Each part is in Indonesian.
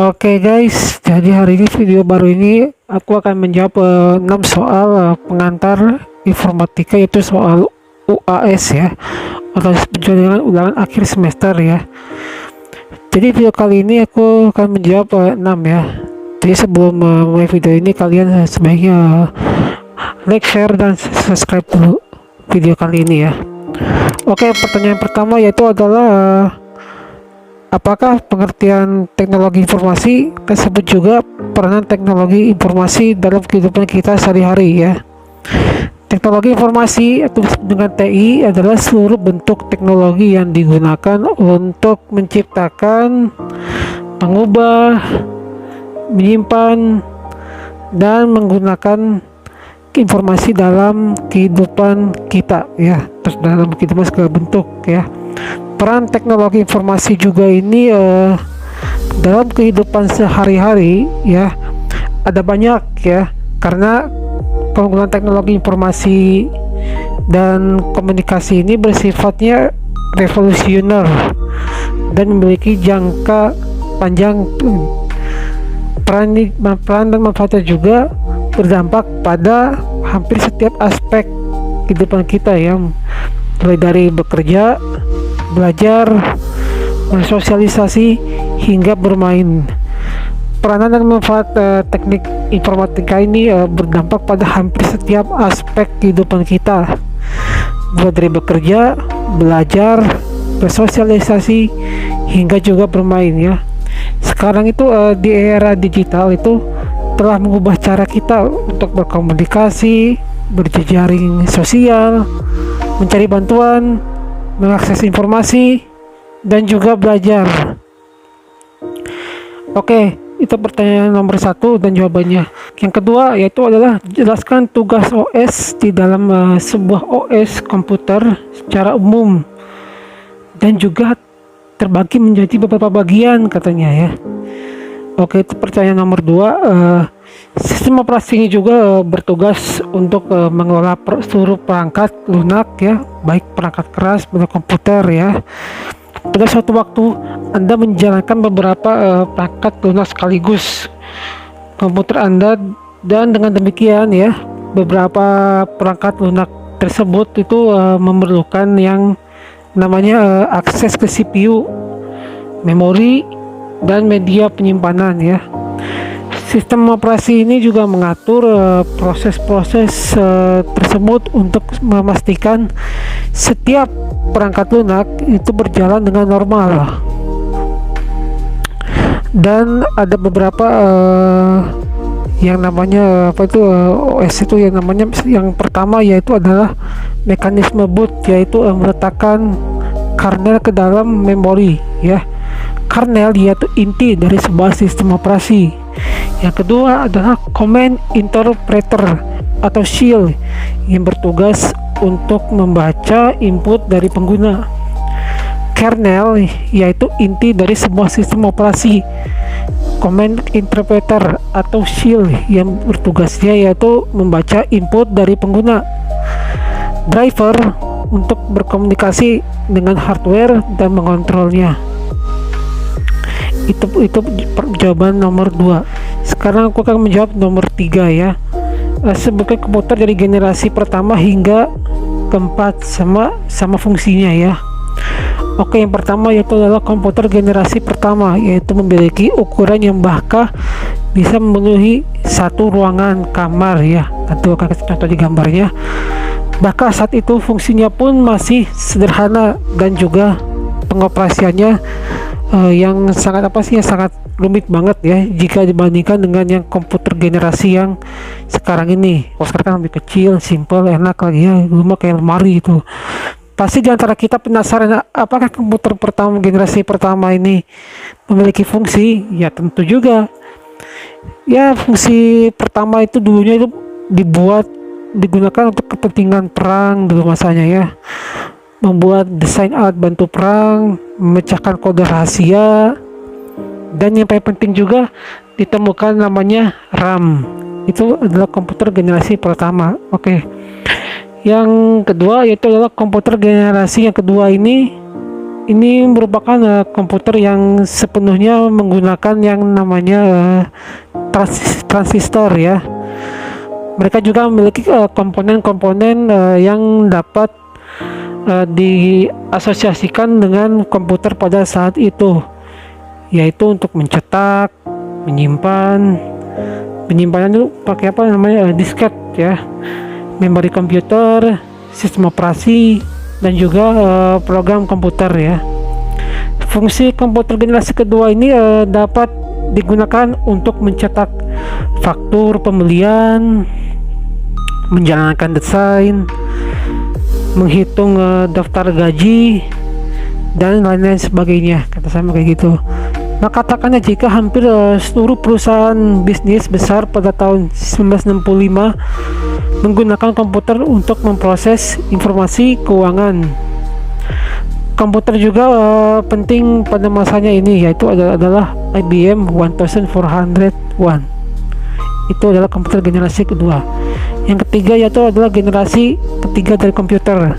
Oke guys, jadi hari ini video baru ini aku akan menjawab 6 soal pengantar informatika, yaitu soal UAS ya, atau disebut dengan ulangan akhir semester ya. Jadi video kali ini aku akan menjawab 6 ya. Jadi sebelum mulai video ini, kalian sebaiknya like, share, dan subscribe dulu video kali ini ya. Oke, pertanyaan pertama yaitu adalah apakah pengertian teknologi informasi tersebut juga peranan teknologi informasi dalam kehidupan kita sehari-hari ya. Teknologi informasi atau dengan TI adalah seluruh bentuk teknologi yang digunakan untuk menciptakan, mengubah, menyimpan, dan menggunakan informasi dalam kehidupan kita ya, terus dalam kehidupan segala bentuk ya. Peran teknologi informasi juga ini dalam kehidupan sehari-hari ya ada banyak ya, karena penggunaan teknologi informasi dan komunikasi ini bersifatnya revolusioner dan memiliki jangka panjang. Peran dan manfaatnya juga berdampak pada hampir setiap aspek kehidupan kita ya, mulai dari bekerja, belajar, bersosialisasi, hingga bermain. Peranan dan manfaat teknik informatika ini berdampak pada hampir setiap aspek kehidupan kita, mulai dari bekerja, belajar, bersosialisasi, hingga juga bermain ya. Sekarang itu di era digital itu telah mengubah cara kita untuk berkomunikasi, berjejaring sosial, mencari bantuan, mengakses informasi, dan juga belajar. Oke, itu pertanyaan nomor 1 dan jawabannya. Yang kedua yaitu adalah jelaskan tugas OS di dalam sebuah OS komputer secara umum dan juga terbagi menjadi beberapa bagian katanya ya. Oke, itu pertanyaan nomor 2. Sistem operasi ini juga bertugas untuk mengelola seluruh perangkat lunak ya, baik perangkat keras maupun komputer ya. Pada suatu waktu Anda menjalankan beberapa perangkat lunak sekaligus komputer Anda, dan dengan demikian ya beberapa perangkat lunak tersebut itu memerlukan yang namanya akses ke CPU, memori, dan media penyimpanan ya. Sistem operasi ini juga mengatur proses-proses tersebut untuk memastikan setiap perangkat lunak itu berjalan dengan normal. Dan ada beberapa yang namanya OS itu yang namanya, yang pertama yaitu adalah mekanisme boot, yaitu meletakkan kernel ke dalam memori ya. Kernel yaitu inti dari sebuah sistem operasi. Yang kedua adalah command interpreter atau shell yang bertugas untuk membaca input dari pengguna. Kernel yaitu inti dari sebuah sistem operasi. Command interpreter atau shell yang bertugasnya yaitu membaca input dari pengguna. Driver untuk berkomunikasi dengan hardware dan mengontrolnya. Itu jawaban nomor 2. Sekarang aku akan menjawab nomor 3 ya. Sebagai komputer dari generasi pertama hingga keempat sama fungsinya ya. Oke, yang pertama yaitu adalah komputer generasi pertama, yaitu memiliki ukuran yang bahkan bisa memenuhi satu ruangan kamar ya. Nanti akan kasih contoh di gambarnya. Bahkan saat itu fungsinya pun masih sederhana dan juga pengoperasiannya yang sangat sangat rumit banget ya jika dibandingkan dengan yang komputer generasi yang sekarang ini. Sekarang kan lebih kecil, simple, enak lagi ya, rumah kayak lemari itu. Pasti di antara kita penasaran apakah komputer pertama generasi pertama ini memiliki fungsi? Ya tentu juga. Ya fungsi pertama itu dulunya itu digunakan untuk kepentingan perang dulu masanya ya. Membuat desain alat bantu perang, memecahkan kode rahasia, dan yang paling penting juga ditemukan namanya RAM. Itu adalah komputer generasi pertama. Oke. Yang kedua yaitu adalah komputer generasi yang kedua ini merupakan komputer yang sepenuhnya menggunakan yang namanya transistor ya. Mereka juga memiliki komponen-komponen yang dapat diasosiasikan dengan komputer pada saat itu, yaitu untuk mencetak, penyimpanan itu pakai apa namanya disket ya, memori komputer, sistem operasi, dan juga program komputer ya. Fungsi komputer generasi kedua ini dapat digunakan untuk mencetak faktur pembelian, menjalankan desain, menghitung daftar gaji, dan lain-lain sebagainya. Kata sama kayak gitu. Nah, katakannya jika hampir seluruh perusahaan bisnis besar pada tahun 1965 menggunakan komputer untuk memproses informasi keuangan. Komputer juga penting pada masanya ini, yaitu adalah IBM 1401. Itu adalah komputer generasi kedua. Yang ketiga yaitu adalah generasi ketiga dari komputer.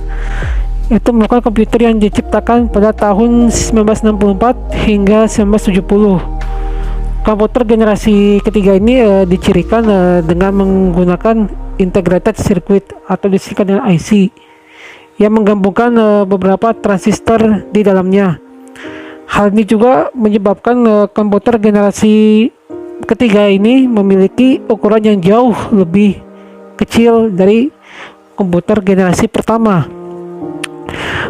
Itu merupakan komputer yang diciptakan pada tahun 1964 hingga 1970. Komputer generasi ketiga ini dicirikan dengan menggunakan integrated circuit atau disingkat dengan IC yang menggabungkan beberapa transistor di dalamnya. Hal ini juga menyebabkan komputer generasi ketiga ini memiliki ukuran yang jauh lebih kecil dari komputer generasi pertama.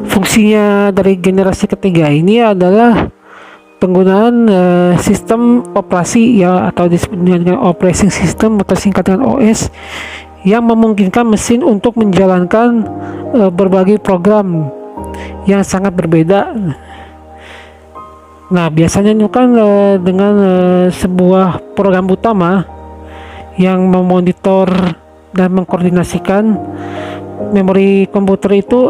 Fungsinya dari generasi ketiga ini adalah penggunaan sistem operasi ya, atau disebut dengan operating system atau singkat dengan OS, yang memungkinkan mesin untuk menjalankan berbagai program yang sangat berbeda. Nah, biasanya itu kan dengan sebuah program utama yang memonitor dan mengkoordinasikan memori komputer itu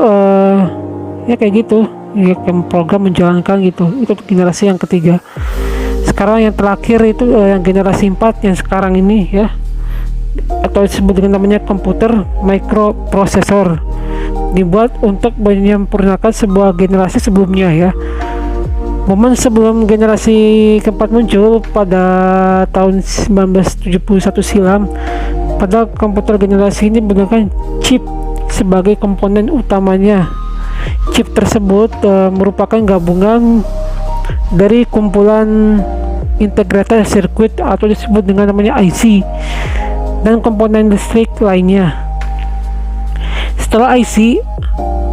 ya kayak gitu ya, program menjalankan gitu. Itu generasi yang ketiga. Sekarang yang terakhir itu yang generasi 4 yang sekarang ini ya, atau disebut dengan namanya komputer microprocessor, dibuat untuk menyempurnakan sebuah generasi sebelumnya ya. Momen sebelum generasi keempat muncul pada tahun 1971 silam, pada komputer generasi ini menggunakan chip sebagai komponen utamanya. Chip tersebut merupakan gabungan dari kumpulan integrated circuit atau disebut dengan namanya IC dan komponen listrik lainnya. Setelah IC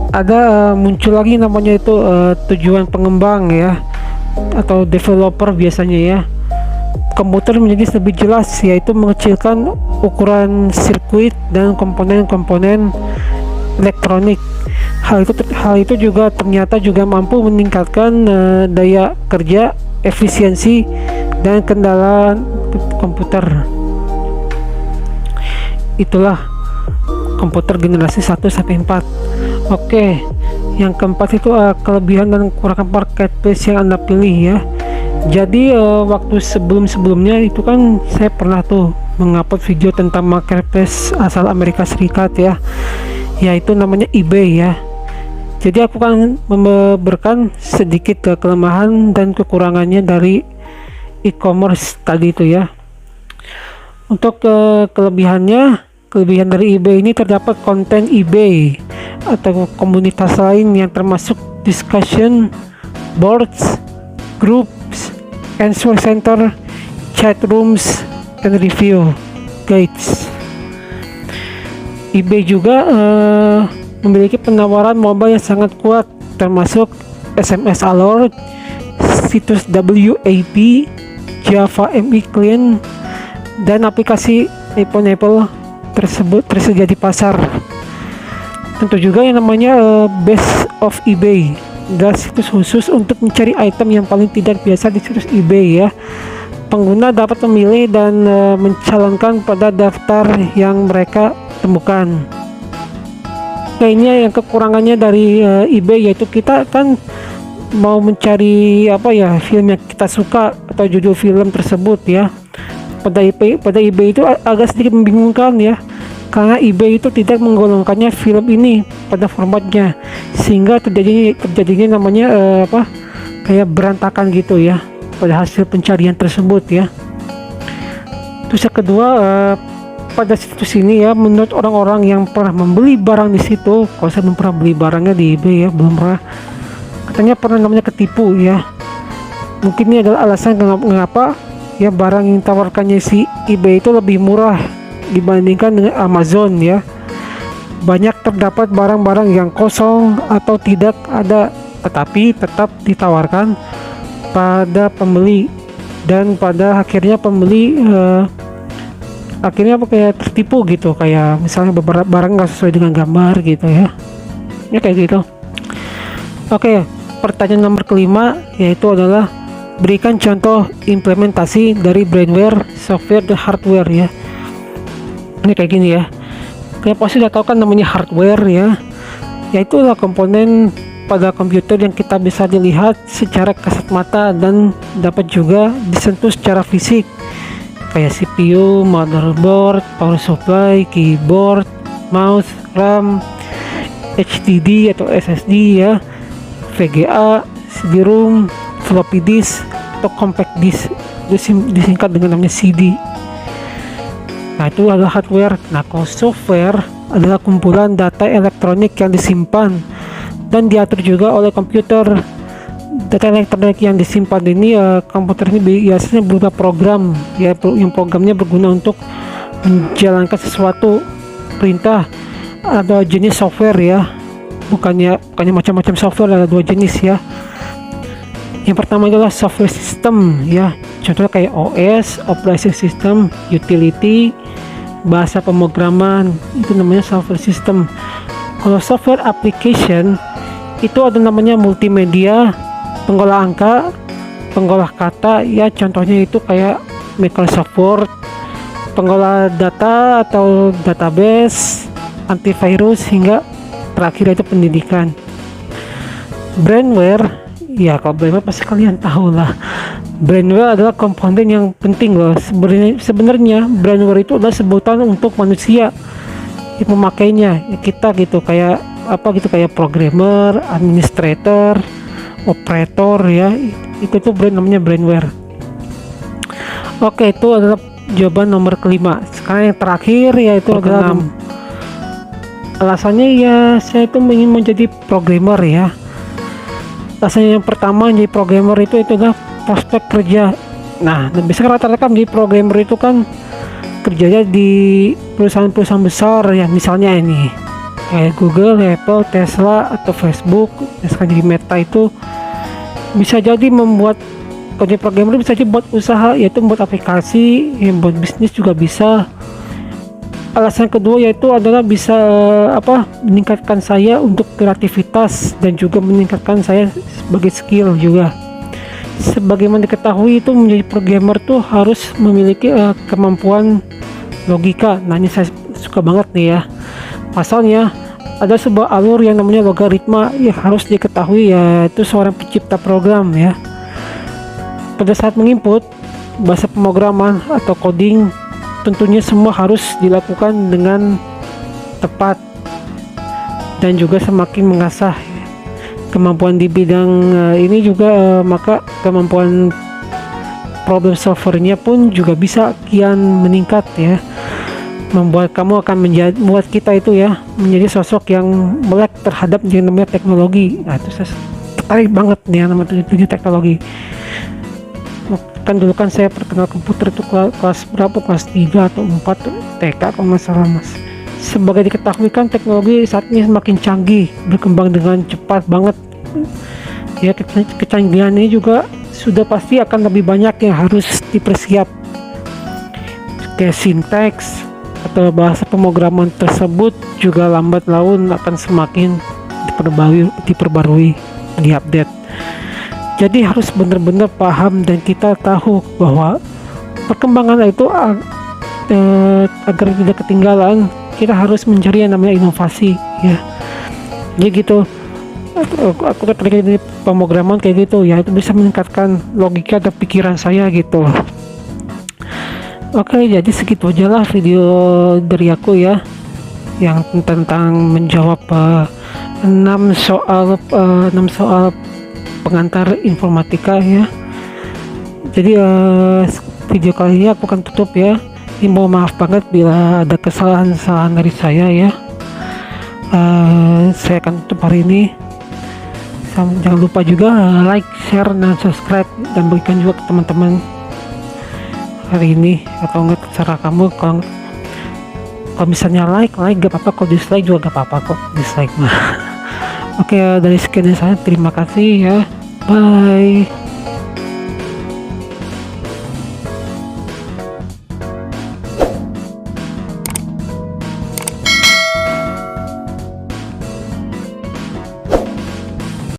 ada muncul lagi namanya itu tujuan pengembang ya, atau developer biasanya ya. Komputer menjadi lebih jelas, yaitu mengecilkan ukuran sirkuit dan komponen-komponen elektronik. Hal itu juga ternyata juga mampu meningkatkan daya kerja, efisiensi, dan kendala komputer. Itulah komputer generasi 1 sampai 4. Oke, yang keempat itu kelebihan dan kekurangan marketplace yang Anda pilih ya. Jadi waktu sebelumnya itu kan saya pernah tuh mengupload video tentang marketplace asal Amerika Serikat ya, yaitu namanya eBay ya. Jadi aku kan memberikan sedikit kelemahan dan kekurangannya dari e-commerce tadi itu ya. Untuk kelebihan dari eBay ini terdapat konten eBay atau komunitas lain yang termasuk discussion boards, groups, answer center, chat rooms, dan review guides. eBay juga memiliki penawaran mobile yang sangat kuat, termasuk SMS alert, situs WAP, Java ME Client, dan aplikasi iPhone Apple tersebut tersedia di pasar. Tentu juga yang namanya Best of eBay, adalah situs khusus untuk mencari item yang paling tidak biasa di situs eBay ya. Pengguna dapat memilih dan mencalonkan pada daftar yang mereka temukan. Kayaknya yang kekurangannya dari eBay yaitu kita kan mau mencari apa ya, film yang kita suka atau judul film tersebut ya. Pada eBay itu agak sedikit membingungkan ya, karena eBay itu tidak menggolongkannya film ini pada formatnya, sehingga terjadinya namanya kayak berantakan gitu ya pada hasil pencarian tersebut ya. Terus yang kedua, pada situs ini ya, menurut orang-orang yang pernah membeli barang di situ, kalau saya belum pernah beli barangnya di eBay ya, belum pernah, katanya pernah namanya ketipu ya. Mungkin ini adalah alasan mengapa ya barang yang ditawarkannya si eBay itu lebih murah dibandingkan dengan Amazon ya. Banyak terdapat barang-barang yang kosong atau tidak ada, tetapi tetap ditawarkan pada pembeli, dan pada akhirnya pembeli akhirnya kayak tertipu gitu, kayak misalnya beberapa barang nggak sesuai dengan gambar gitu ya kayak gitu. Oke, pertanyaan nomor kelima yaitu adalah berikan contoh implementasi dari brainware, software, dan hardware ya. Ini kayak gini ya, kayak pasti udah tahu kan namanya hardware ya, yaitu adalah komponen pada komputer yang kita bisa dilihat secara kasat mata dan dapat juga disentuh secara fisik, kayak CPU, motherboard, power supply, keyboard, mouse, RAM, HDD atau SSD ya, VGA, CD-ROM, floppy disk atau compact disk, disingkat dengan namanya CD. Nah, itu adalah hardware. Nah, kalau software adalah kumpulan data elektronik yang disimpan dan diatur juga oleh komputer. Data elektronik yang disimpan ini komputer ini biasanya berupa program ya, yang programnya berguna untuk menjalankan sesuatu perintah. Ada jenis software ya, bukannya macam-macam software, ada dua jenis ya. Yang pertama adalah software system ya, contohnya kayak OS, operation system, utility, bahasa pemrograman, itu namanya software system. Kalau software application itu ada namanya multimedia, pengolah angka, pengolah kata ya, contohnya itu kayak Microsoft Word, pengolah data atau database, antivirus, hingga terakhir itu pendidikan. Brainware ya, kalau brainware pasti kalian tahu lah. Brainware adalah komponen yang penting loh. Sebenarnya brainware itu adalah sebutan untuk manusia yang memakainya ya, kita gitu, kayak apa gitu, kayak programmer, administrator, operator ya, itu tuh namanya brainware. Oke, itu adalah jawaban nomor kelima. Sekarang yang terakhir yaitu adalah alasannya ya, saya itu ingin menjadi programmer ya. Alasannya yang pertama, jadi programmer itu adalah prospek kerja. Nah, biasanya rata-rata menjadi programmer itu kan kerjanya di perusahaan-perusahaan besar ya, misalnya ini kayak Google, Apple, Tesla, atau Facebook. Misalkan jadi Meta, itu bisa jadi membuat, kerja programmer bisa jadi buat usaha, yaitu membuat aplikasi, yang buat bisnis juga bisa. Alasan kedua yaitu adalah bisa meningkatkan saya untuk kreativitas dan juga meningkatkan saya sebagai skill juga. Sebagaimana diketahui itu menjadi programmer tuh harus memiliki kemampuan logika. Nah, ini saya suka banget nih ya. Pasalnya ada sebuah alur yang namanya logaritma yang harus diketahui, yaitu seorang pencipta program ya. Pada saat menginput bahasa pemrograman atau coding, tentunya semua harus dilakukan dengan tepat dan juga semakin mengasah kemampuan di bidang ini juga, maka kemampuan problem solvernya pun juga bisa kian meningkat ya, membuat kamu akan membuat kita itu ya menjadi sosok yang melek terhadap yang namanya teknologi. Nah, itu saya tertarik banget nih yang namanya teknologi. Kan dulu kan saya perkenal komputer itu kelas berapa, kelas 3 atau 4 TK kalau nggak salah mas. Sebagai diketahui kan teknologi saat ini semakin canggih, berkembang dengan cepat banget ya. Kecanggihan ini juga sudah pasti akan lebih banyak yang harus dipersiap, kayak sinteks, atau bahasa pemrograman tersebut juga lambat laun akan semakin diperbarui, diupdate. Jadi harus benar-benar paham dan kita tahu bahwa perkembangan itu agar tidak ketinggalan, kita harus mencari yang namanya inovasi ya. Jadi gitu, aku tertarik di pemrograman kayak gitu ya, itu bisa meningkatkan logika dan pikiran saya gitu. Oke, jadi segitu aja lah video dari aku ya, yang tentang menjawab 6 soal pengantar informatika ya. Jadi video kali ini aku akan tutup ya. Ini mohon maaf banget bila ada kesalahan-kesalahan dari saya ya. Saya akan tutup hari ini. Jangan lupa juga like, share, dan subscribe, dan berikan juga ke teman-teman hari ini, atau enggak terserah kamu. Kalau misalnya like gak apa-apa, kalau dislike juga gak apa-apa kok, dislike mah. Oke, dari sekian saya terima kasih ya, bye.